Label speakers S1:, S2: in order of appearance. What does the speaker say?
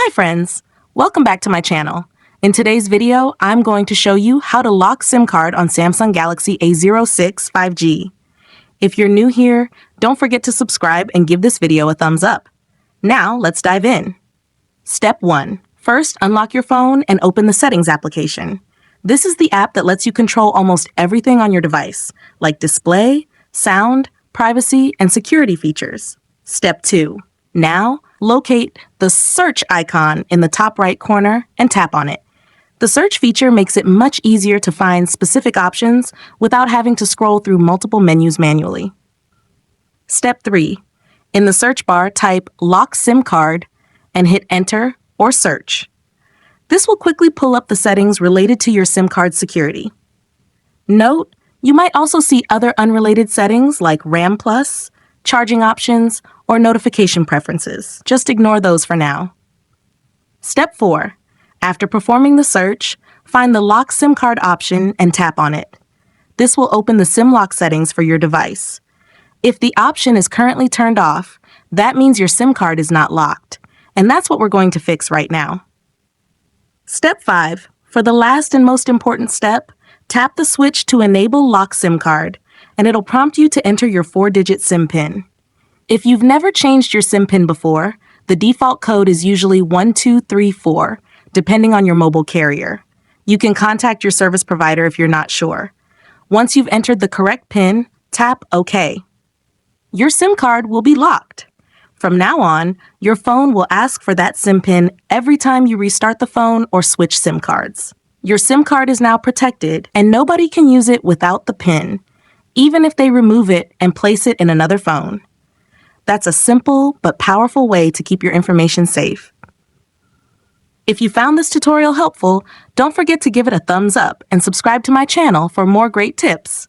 S1: Hi friends, welcome back to my channel. In today's video, I'm going to show you how to lock SIM card on Samsung Galaxy A06 5G. If you're new here, don't forget to subscribe and give this video a thumbs up. Now, let's dive in. Step 1. First, unlock your phone and open the Settings application. This is the app that lets you control almost everything on your device, like display, sound, privacy, and security features. Step 2. Now, locate the search icon in the top right corner and tap on it. The search feature makes it much easier to find specific options without having to scroll through multiple menus manually. Step 3. In the search bar, type Lock SIM Card and hit Enter or Search. This will quickly pull up the settings related to your SIM card security. Note, you might also see other unrelated settings like RAM Plus, charging options, or notification preferences. Just ignore those for now. Step 4. After performing the search, find the Lock SIM Card option and tap on it. This will open the SIM lock settings for your device. If the option is currently turned off, that means your SIM card is not locked, and that's what we're going to fix right now. Step 5. For the last and most important step, tap the switch to enable Lock SIM Card, and it'll prompt you to enter your 4-digit SIM PIN. If you've never changed your SIM PIN before, the default code is usually 1234, depending on your mobile carrier. You can contact your service provider if you're not sure. Once you've entered the correct PIN, tap OK. Your SIM card will be locked. From now on, your phone will ask for that SIM PIN every time you restart the phone or switch SIM cards. Your SIM card is now protected, and nobody can use it without the PIN, even if they remove it and place it in another phone. That's a simple but powerful way to keep your information safe. If you found this tutorial helpful, don't forget to give it a thumbs up and subscribe to my channel for more great tips.